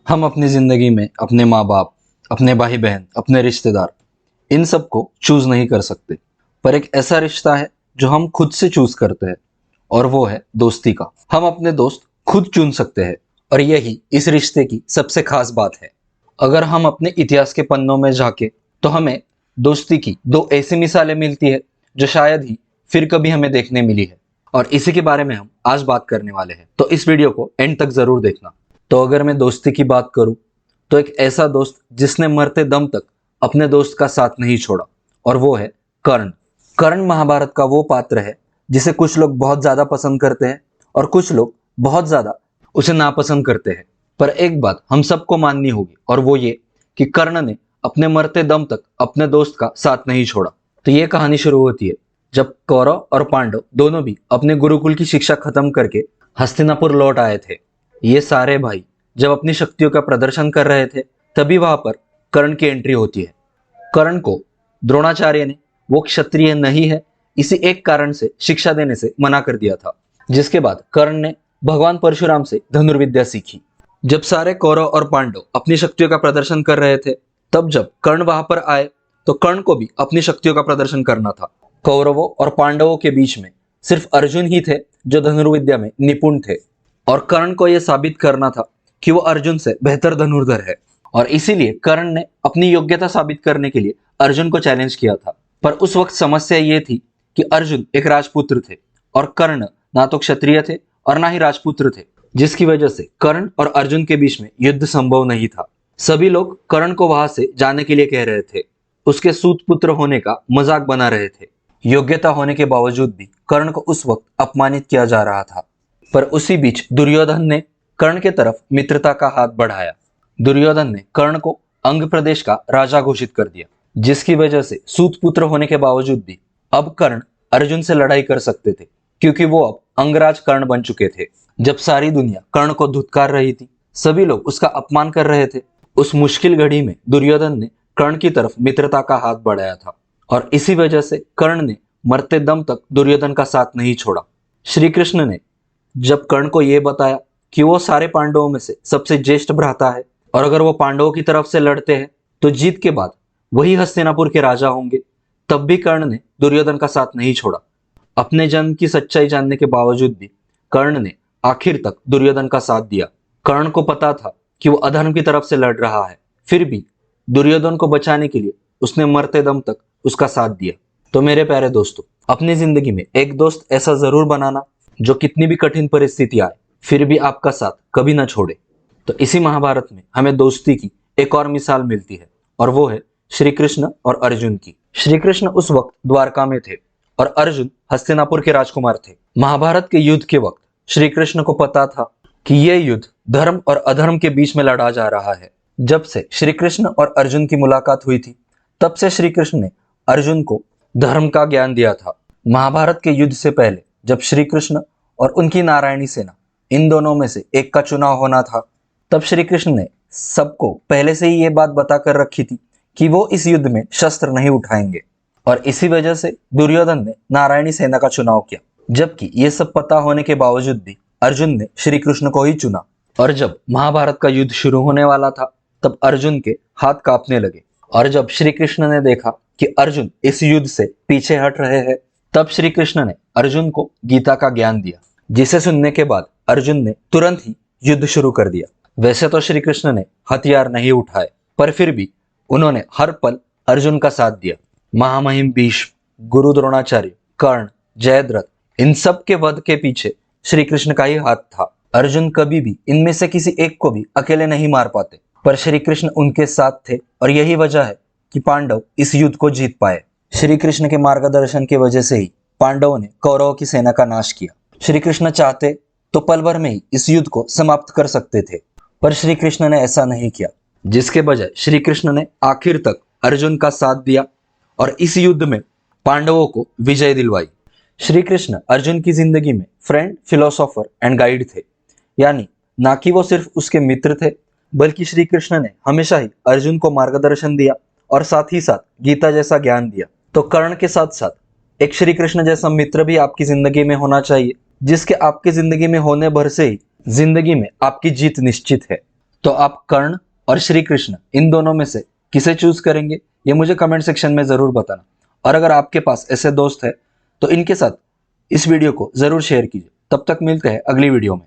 हम अपनी ज़िंदगी में अपने माँ बाप, अपने भाई बहन, अपने रिश्तेदार, इन सब को चूज़ नहीं कर सकते। पर एक ऐसा रिश्ता है जो हम खुद से चूज़ करते हैं, और वो है दोस्ती का। हम अपने दोस्त खुद चुन सकते हैं, और यही इस रिश्ते की सबसे खास बात है। अगर हम अपने इतिहास के पन्नों में झांके तो हमें दोस्ती की दो ऐसी मिसालें मिलती है जो शायद ही फिर कभी हमें देखने मिली है, और इसी के बारे में हम आज बात करने वाले हैं। तो इस वीडियो को एंड तक जरूर देखना। तो अगर मैं दोस्ती की बात करूं तो एक ऐसा दोस्त जिसने मरते दम तक अपने दोस्त का साथ नहीं छोड़ा, और वो है कर्ण। कर्ण महाभारत का वो पात्र है जिसे कुछ लोग बहुत ज्यादा पसंद करते हैं और कुछ लोग बहुत ज्यादा उसे नापसंद करते हैं। पर एक बात हम सबको माननी होगी, और वो ये कि कर्ण ने अपने मरते दम तक अपने दोस्त का साथ नहीं छोड़ा। तो ये कहानी शुरू होती है जब कौरव और पांडव दोनों भी अपने गुरुकुल की शिक्षा खत्म करके हस्तिनापुर लौट आए थे। ये सारे भाई जब अपनी शक्तियों का प्रदर्शन कर रहे थे, तभी वहां पर कर्ण की एंट्री होती है। कर्ण को द्रोणाचार्य ने वो क्षत्रिय नहीं है इसी एक कारण से शिक्षा देने से मना कर दिया था। जिसके बाद कर्ण ने भगवान परशुराम से धनुर्विद्या सीखी। जब सारे कौरव और पांडव अपनी शक्तियों का प्रदर्शन कर रहे थे, तब जब कर्ण वहां पर आए तो कर्ण को भी अपनी शक्तियों का प्रदर्शन करना था। कौरवों और पांडवों के बीच में सिर्फ अर्जुन ही थे जो धनुर्विद्या में निपुण थे, और कर्ण को यह साबित करना था कि वो अर्जुन से बेहतर धनुर्धर है। और इसीलिए कर्ण ने अपनी योग्यता साबित करने के लिए अर्जुन को चैलेंज किया था। पर उस वक्त समस्या ये थी कि अर्जुन एक राजपुत्र थे और कर्ण ना तो क्षत्रिय थे और ना ही राजपुत्र थे, जिसकी वजह से कर्ण और अर्जुन के बीच में युद्ध संभव नहीं था। सभी लोग कर्ण को वहां से जाने के लिए कह रहे थे, उसके सूत पुत्र होने का मजाक बना रहे थे। योग्यता होने के बावजूद भी कर्ण को उस वक्त अपमानित किया जा रहा था। पर उसी बीच दुर्योधन ने कर्ण के तरफ मित्रता का हाथ बढ़ाया। दुर्योधन ने कर्ण को अंग प्रदेश का राजा घोषित कर दिया, जिसकी वजह से सूत पुत्र होने के बावजूद भी अब कर्ण अर्जुन से लड़ाई कर सकते थे, क्योंकि वो अब अंगराज कर्ण बन चुके थे। जब सारी दुनिया कर्ण को धुतकार रही थी, सभी लोग उसका अपमान कर रहे थे, उस मुश्किल घड़ी में दुर्योधन ने कर्ण की तरफ मित्रता का हाथ बढ़ाया था, और इसी वजह से कर्ण ने मरते दम तक दुर्योधन का साथ नहीं छोड़ा। श्री कृष्ण ने जब कर्ण को यह बताया कि वो सारे पांडवों में से सबसे ज्येष्ठ भ्राता है, और अगर वो पांडवों की तरफ से लड़ते हैं तो जीत के बाद वही हस्तिनापुर के राजा होंगे, तब भी कर्ण ने दुर्योधन का साथ नहीं छोड़ा। अपने जन्म की सच्चाई जानने के बावजूद भी कर्ण ने आखिर तक दुर्योधन का साथ दिया। कर्ण को पता था कि वो अधर्म की तरफ से लड़ रहा है, फिर भी दुर्योधन को बचाने के लिए उसने मरते दम तक उसका साथ दिया। तो मेरे प्यारे दोस्तों, अपनी जिंदगी में एक दोस्त ऐसा जरूर बनाना जो कितनी भी कठिन परिस्थिति आए फिर भी आपका साथ कभी ना छोड़े। तो इसी महाभारत में हमें दोस्ती की एक और मिसाल मिलती है, और वो है श्री कृष्ण और अर्जुन की। श्री कृष्ण उस वक्त द्वारका में थे और अर्जुन हस्तिनापुर के राजकुमार थे। महाभारत के युद्ध के वक्त श्री कृष्ण को पता था कि यह युद्ध धर्म और अधर्म के बीच में लड़ा जा रहा है। जब से श्री कृष्ण और अर्जुन की मुलाकात हुई थी, तब से श्री कृष्ण ने अर्जुन को धर्म का ज्ञान दिया था। महाभारत के युद्ध से पहले जब श्री कृष्ण और उनकी नारायणी सेना, इन दोनों में से एक का चुनाव होना था, तब श्री कृष्ण ने सबको पहले से ही ये बात बताकर रखी थी कि वो इस युद्ध में शस्त्र नहीं उठाएंगे, और इसी वजह से दुर्योधन ने नारायणी सेना का चुनाव किया। जबकि ये सब पता होने के बावजूद भी अर्जुन ने श्री कृष्ण को ही चुना। और जब महाभारत का युद्ध शुरू होने वाला था, तब अर्जुन के हाथ कांपने लगे, और जब श्री कृष्ण ने देखा कि अर्जुन इस युद्ध से पीछे हट रहे हैं, तब श्री कृष्ण ने अर्जुन को गीता का ज्ञान दिया, जिसे सुनने के बाद अर्जुन ने तुरंत ही युद्ध शुरू कर दिया। वैसे तो श्री कृष्ण ने हथियार नहीं उठाए, पर फिर भी उन्होंने हर पल अर्जुन का साथ दिया। महामहिम भीष्म, गुरु द्रोणाचार्य, कर्ण, जयद्रथ, इन सब के वध के पीछे श्री कृष्ण का ही हाथ था। अर्जुन कभी भी इनमें से किसी एक को भी अकेले नहीं मार पाते, पर श्री कृष्ण उनके साथ थे, और यही वजह है कि पांडव इस युद्ध को जीत पाए। श्री कृष्ण के मार्गदर्शन की वजह से ही पांडवों ने कौरवों की सेना का नाश किया। श्री कृष्ण चाहते तो पल भर में ही इस युद्ध को समाप्त कर सकते थे, पर श्री कृष्ण ने ऐसा नहीं किया, जिसके बजाय श्री कृष्ण ने आखिर तक अर्जुन का साथ दिया और इस युद्ध में पांडवों को विजय दिलवाई। श्री कृष्ण अर्जुन की जिंदगी में फ्रेंड, फिलोसोफर एंड गाइड थे, यानी ना कि वो सिर्फ उसके मित्र थे, बल्कि श्री कृष्ण ने हमेशा ही अर्जुन को मार्गदर्शन दिया और साथ ही साथ गीता जैसा ज्ञान दिया। तो कर्ण के साथ साथ एक श्री कृष्ण जैसा मित्र भी आपकी जिंदगी में होना चाहिए, जिसके आपकी जिंदगी में होने भर से ही जिंदगी में आपकी जीत निश्चित है। तो आप कर्ण और श्री कृष्ण इन दोनों में से किसे चूज करेंगे, ये मुझे कमेंट सेक्शन में जरूर बताना। और अगर आपके पास ऐसे दोस्त है तो इनके साथ इस वीडियो को जरूर शेयर कीजिए। तब तक मिलते हैं अगली वीडियो में।